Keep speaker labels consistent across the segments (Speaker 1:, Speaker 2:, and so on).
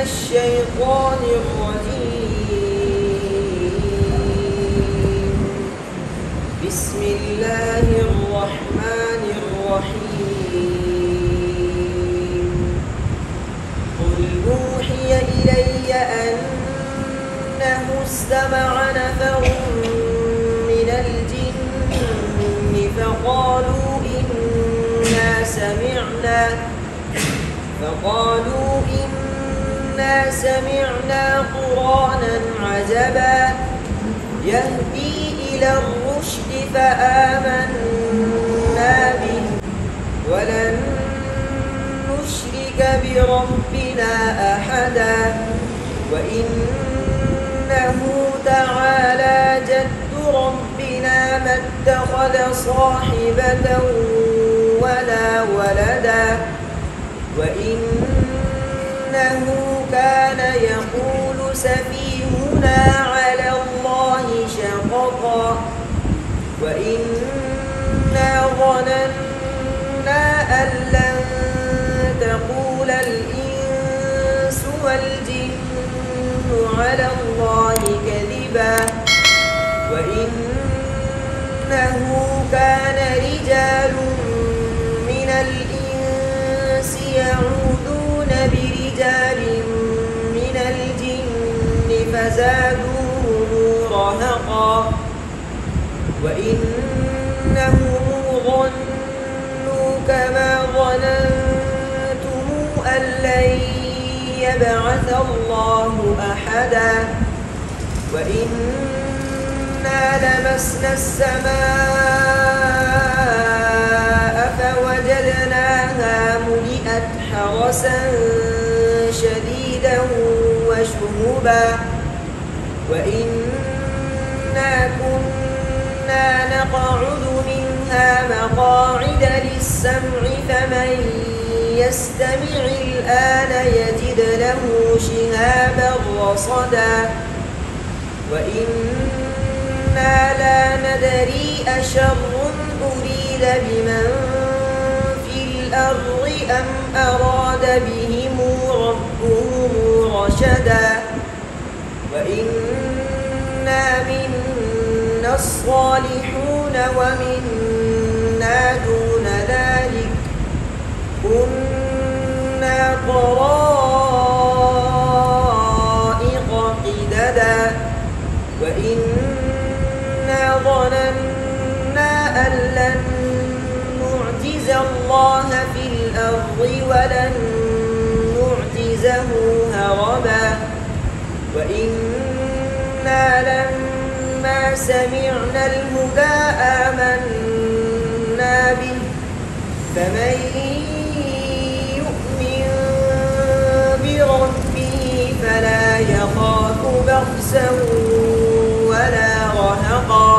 Speaker 1: الشيطان الرجيم. بسم الله الرحمن الرحيم. قل أوحي إلي أنه استمع نفر من الجن فقالوا إنا سمعنا قرآنا عجبا يهدي إلى الرشد فآمنا به ولن نشرك بربنا أحدا وإنه تعالى جد ربنا ما اتخذ صاحبة ولا ولدا وإنه كان يقول سفيهنا على الله شططا وإنا ظننا أن لن تقول الإنس والجن على الله كذبا وإنه كان رجال من الإنس يعوذون برجال من الجن فزادوهم رهقا وإنهم ظنوا كما ظننتم أن لن يبعث الله أحدا وإنا لمسنا السماء فوجدناها ملئت حرسا شديدا وشهبا وإنا كنا نقعد منها مقاعد للسمع فمن يستمع الآن يجد له شهابا رصدا وإنا لا ندري أشر أريد بمن في الأرض أم أراد بهم ربهم رشدا وإنا منا الصالحون ومنا دون ذلك كنا طرائق قددا وإنا ظننا أن لن نعجز الله في الأرض ولن نعجزه هربا وإنا لما سمعنا الهدى آمنا به فمن يؤمن بربه فلا يخاف بخسا ولا رهقا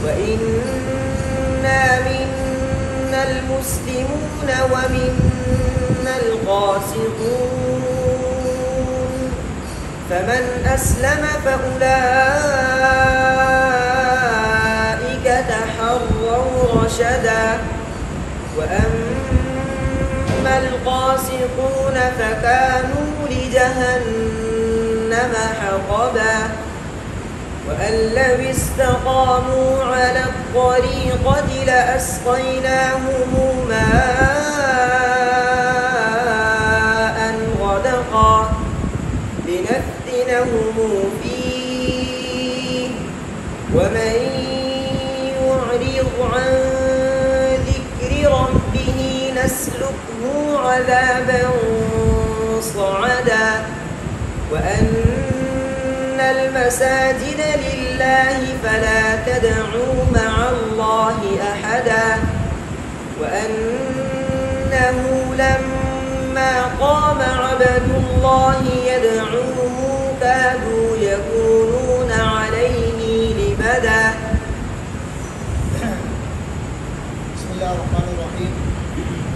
Speaker 1: وإنا منا المسلمون ومنا القاسطون فمن أسلم فأولئك تحروا رشدا وأما القاسطون فكانوا لجهنم حطبا وأن لو استقاموا على الطريقة لأسقيناهم ماء غدقا لنفتنهم فيه ومن يعرض عن ذكر ربه نسلكه عذابا صعدا وأن المساجد لله فلا تدعوا مع الله أحدا وأنه لما قام عبد الله يدعوه كادوا يكونون عليه لبدا.
Speaker 2: بسم الله الرحمن الرحيم.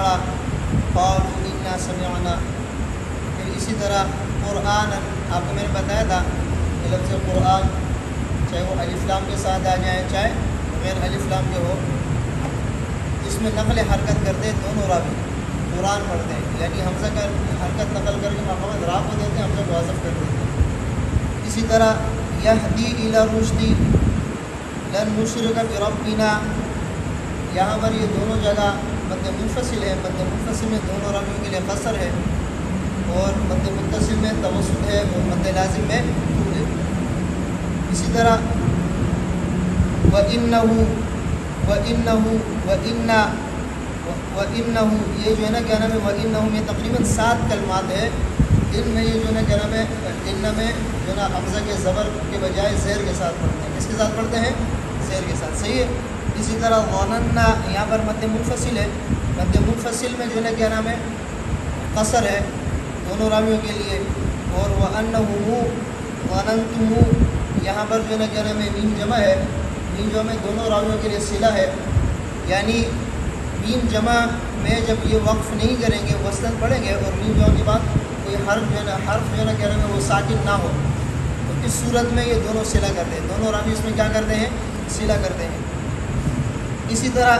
Speaker 2: پڑھا قالوا انا سمعنا. پھر اسی طرح قرآن، آپ کو میں نے بتایا تھا کہ لفظ قرآن چاہے وہ الف لام کے ساتھ آ جائیں چاہے غیر الف لام کے ہو، اس میں نقل حرکت کرتے دونوں راوی قرآن پڑھتے ہیں، یعنی حمزہ کا حرکت نقل کر کے محمد را کو دیتے ہیں، حمزہ کو حذف کر دیتے ہیں. اسی طرح یہدی الی الرشد لن نشرک بربنا، یہاں پر یہ دونوں جگہ مد منفصل ہے. مد منفصل میں دونوں راویوں کے لیے قصر ہے، اور مد متصل میں توسط ہے، اور مد لازم میں طول ہے. اسی طرح وَإِنَّهُ یہ جو ہے نا کیا نام ہے، وَإِنَّهُ میں تقریباً 7 کلمات ہے. ان میں یہ جو ہے نا کیا نام ہے، ان میں جو ہے نا حمزہ کے زبر کے بجائے زیر کے ساتھ پڑھتے ہیں. کس کے ساتھ پڑھتے ہیں؟ زیر کے ساتھ. صحیح ہے. اسی طرح ظَنَنَّا یہاں پر مد منفصل ہے. مد منفصل میں جو ہے نا کیا نام ہے، قصر ہے دونوں راویوں کے لیے. اور وَأَنَّهُ ظَنَنْتُمُ یہاں پر جو ہے نا کیا نام ہے میم جمع ہے. میم جمع دونوں راویوں کے لیے صلہ ہے، یعنی میم جمع میں جب یہ وقف نہیں کریں گے وصلاً پڑھیں گے اور میم جمع کے بعد کوئی حرف جو ہے نا کیا نام ہے وہ ساکن نہ ہو، تو اس صورت میں یہ دونوں صلہ کرتے ہیں. دونوں راوی اس میں کیا کرتے ہیں؟ صلہ کرتے ہیں. اسی طرح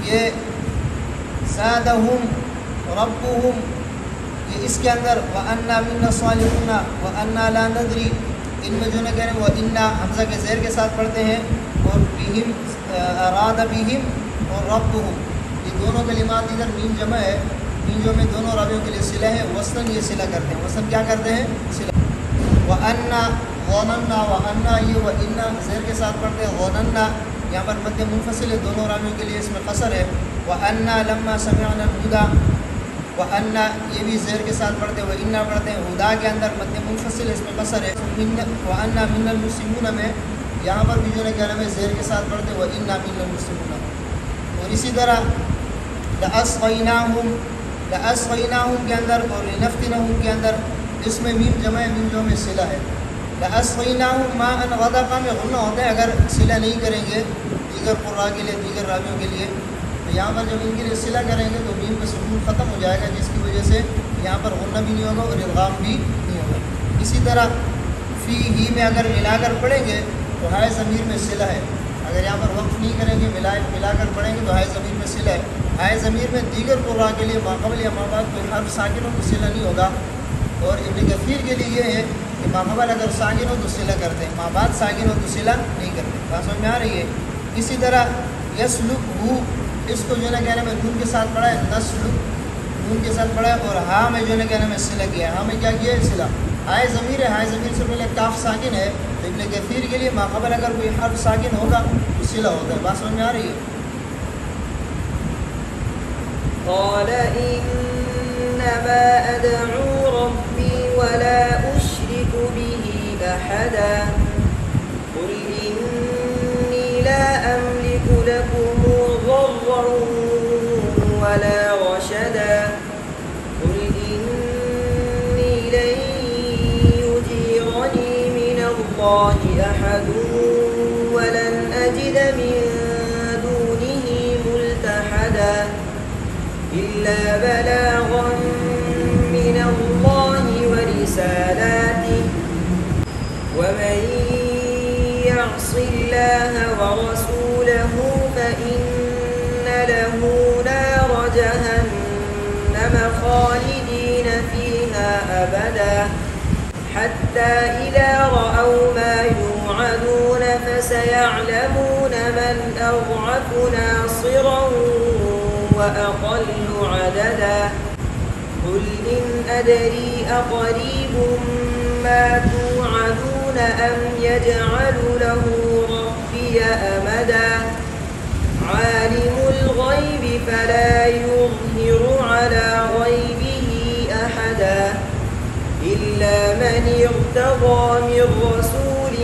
Speaker 2: یہ زادہم ربہم، یہ اس کے اندر وَأَنَّا مِنَّا الصَّالِحُونَ وَأَنَّا لَا نَدْرِي، ان میں جو نہ کہہ رہے ہیں وہ انا حمزہ کے زیر کے ساتھ پڑھتے ہیں، اور بہم اراد بہم اور ربہم یہ دونوں کلمات ادھر میم جمع ہے. میم جمع میں دونوں راویوں کے لیے صلہ ہے. وصلاً یہ صلہ کرتے ہیں. وصلاً کیا کرتے ہیں؟ صلہ. وَأَنَّا ظَنَنَّا وَأَنَّا یہ وَإِنَّا زیر کے ساتھ پڑھتے ہیں. ظَنَنَّا یہاں پر مد منفصل ہے دونوں راویوں کے لیے، اس میں قصر ہے. وَأَنَّا لَمَّا سَمِعْنَا الْهُدَى وَأَنَّا یہ بھی زیر کے ساتھ پڑھتے ہیں. وَإِنَّا پڑھتے ہیں. ہدا کے اندر مد منفصل ہے، اس میں قصر ہے. وَأَنَّا مِنَ الْمُسْلِمُونَ میں یہاں پر بھی جو ہے کیا نام ہے زیر کے ساتھ پڑھتے ہیں. وَإِنَّا مِنَ الْمُسْلِمُونَ. اور اسی طرح لَأَسْقَيْنَاهُمْ کے اندر اور لِنَفْتِنَهُمْ کے اندر اس میں میم جمع ہے، میم جمع میں صلہ ہے. لَأَسْقَيْنَاهُمْ مَاءً غَدَقًا میں غنہ ہوتا ہے اگر صلہ نہیں کریں گے دیگر قراء کے لیے، دیگر راویوں کے لیے. تو یہاں پر جب ان کے لیے صلہ کریں گے تو میم کا سکون ختم ہو جائے گا، جس کی وجہ سے یہاں پر غنہ بھی نہیں ہوگا اور ادغام بھی نہیں ہوگا. اسی طرح فی ہی میں اگر ملا کر پڑھیں گے تو ہائے ضمیر میں صلہ ہے. اگر یہاں پر وقف نہیں کریں گے ملا کر پڑھیں گے تو ہائے ضمیر میں صلہ ہے. ہائے ضمیر میں دیگر قراء کے لیے ماقبل یا مابعد کوئی حرف ساکن ہو تو صلہ نہیں ہوگا. اور ابن کثیر کے لیے یہ ہے کہ ماقبل اگر ساکن ہو تو صلہ کرتے ہیں، مابعد ساکن ہو تو صلہ نہیں کرتے. بات سمجھ میں آ رہی ہے؟ اسی طرح یسلک اس کو جو ہے نا کہنا میں نون کے ساتھ پڑھا ہے، نسلک نون کے ساتھ پڑھا ہے. اور ہاں میں جو ہے نا کہنا میں صلہ کیا ہے. ہاں میں کیا کیا ہے؟ صلہ. ہائے ضمیر ہے، ہائے ضمیر سے پہلے کاف ساکن ہے، تو ابن کثیر کے لیے ماقبل اگر کوئی حرف ساکن ہوگا تو صلہ ہوتا ہے. بات سمجھ میں آ رہی ہے؟
Speaker 1: قال إنما أدعو ربي ولا أشرك به أحدا قل إني لا أملك لكم ضرا ولا رشدا قل إني لن يجيرني من الله أحد ولن أجد من دونه ملتحدا إلا بلاغا من الله ورسالاته ومن يعص الله ورسوله فإن له نار جهنم خالدين فيها أبدا حتى إذا رأوا ما يوعدون فسيعلمون من أضعف ناصرا وأقل عددا قل إن أدري أقريب ما توعدون أم يجعل له ربي أمدا عالم الغيب فلا يظهر على غيبه أحدا إلا من ارتضى من رسول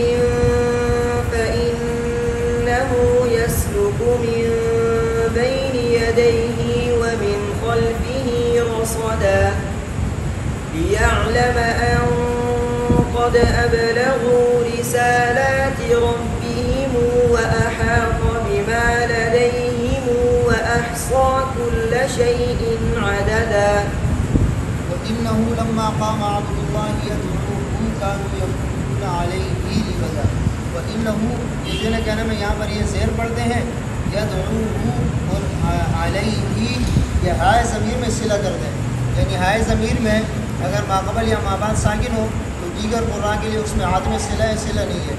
Speaker 1: فإنه يسلك من بين يديه ومن خلفه رصدا ليعلم أن قد أبلغوا رسالات ربهم وأحاط بما لديهم شيء عددا
Speaker 2: وإنه لما قام عبد الله يدعوه كانوا يقولون عليه لبدا وإنه یہ جو ہے کہنا میں یہاں پر یہ زیر پڑھتے ہیں يدعوه اور علیہ یہ ہائے ضمیر میں صلہ کرتے ہیں، یعنی ہائے ضمیر میں اگر ماقبل یا مابعد ساکن ہو تو دیگر قراء کے لیے اس میں عدم صلہ ہے، صلہ نہیں ہے.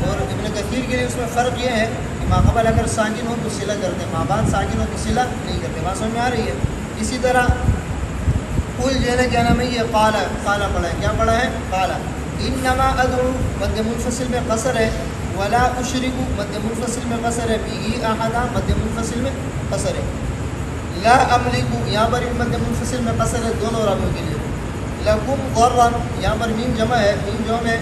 Speaker 2: اور ابن کثیر کے لیے اس میں فرق یہ ہے کہ ماقبل اگر ساکن ہو تو صلہ کرتے ہیں، مابعد ساکن ہو تو صلہ نہیں کرتے. بات سمجھ میں آ رہی ہے؟ اسی طرح قل جو ہے کیا نام ہے یہ قال پڑھا ہے، کیا پڑھا ہے؟ قال. انما ادعو مد منفصل میں قصر ہے، ولا اشرک مد منفصل میں قصر ہے، به احد مد منفصل میں قصر ہے. لا املک یہاں پر مد منفصل میں قصر ہے دونوں راویوں کے لیے. لکم ضرا یہاں پر میم جمع ہے، میم جو میں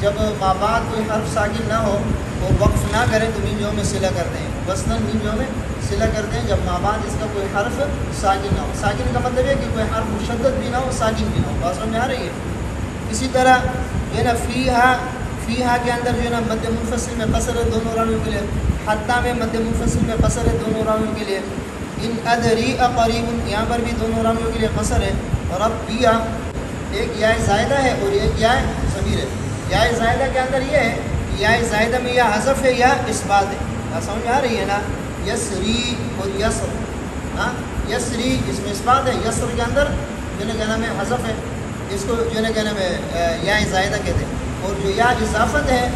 Speaker 2: جب مابعد کوئی حرف ساکن نہ ہو اور وقف نہ کریں تو میم جو میں صلہ کرتے ہیں، وصلاً میم جو میں صلہ کرتے ہیں جب مابعد اس کا کوئی حرف ساکن نہ ہو. ساکن کا مطلب ہے کہ کوئی حرف مشدد بھی نہ ہو، ساکن بھی نہ ہو. بات سمجھ میں آ رہی ہے؟ اسی طرح جو ہے نا فیہا کے اندر جو ہے نا مد منفصل میں قصر ہے دونوں راویوں کے لیے. حتی میں مد منفصل میں قصر ہے دونوں راویوں کے لیے. ان ادری قریب یہاں پر بھی دونوں راویوں کے لیے قصر ہے. ربیہ ایک یا زائدہ ہے اور ایک یا ضمیر ہے. یا زائدہ کے اندر یہ ہے کہ یا زائدہ میں یا حذف ہے یا اثبات ہے. آپ سمجھ میں آ رہی ہے نا؟ یسری اور یسر، ہاں یسری اس میں اثبات ہے، یسر کے اندر جو ہے کیا نام ہے حذف ہے، اس کو جو ہے کیا نام ہے یا زائدہ کہتے ہیں. اور جو یا اضافت ہے،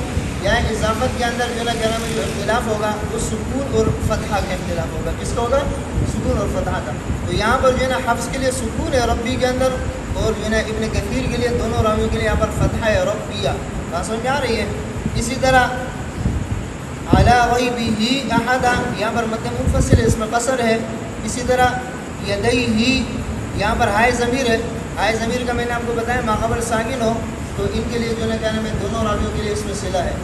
Speaker 2: یا اضافت کے اندر جو ہے کیا نام ہے جو اختلاف ہوگا وہ سکون اور فتحہ کا اختلاف ہوگا. کس کا ہوگا؟ سکون اور فتحہ کا. تو یہاں پر جو ہے نا حفظ کے لیے سکون ہے ربی کے اندر، اور جو ہے نا ابن کثیر کے لیے دونوں راویوں کے لیے یہاں پر فتحہ ہے ربیہ. بات سمجھ میں آ رہی ہے؟ اسی طرح علی غیبہ احد یہاں پر مد منفصل ہے، اس میں قصر ہے. اسی طرح یدیہ یہاں پر ہائے ضمیر ہے. ہائے ضمیر کا میں نے آپ کو بتایا ماقبل ساکن ہو تو ان کے لیے جو ہے کیا نام ہے دونوں راویوں کے لیے اس میں صلہ ہے.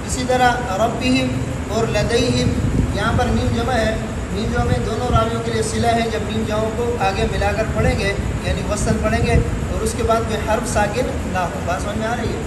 Speaker 2: اسی طرح ربہم اور لدیہم یہاں پر میم جمع ہے، میم جمع میں دونوں راویوں کے لیے صلہ ہے. جب میم جمعوں کو آگے ملا کر پڑھیں گے یعنی وصل پڑھیں گے اور اس کے بعد کوئی حرف ساکن نہ ہو. بات سمجھ میں آ رہی ہے؟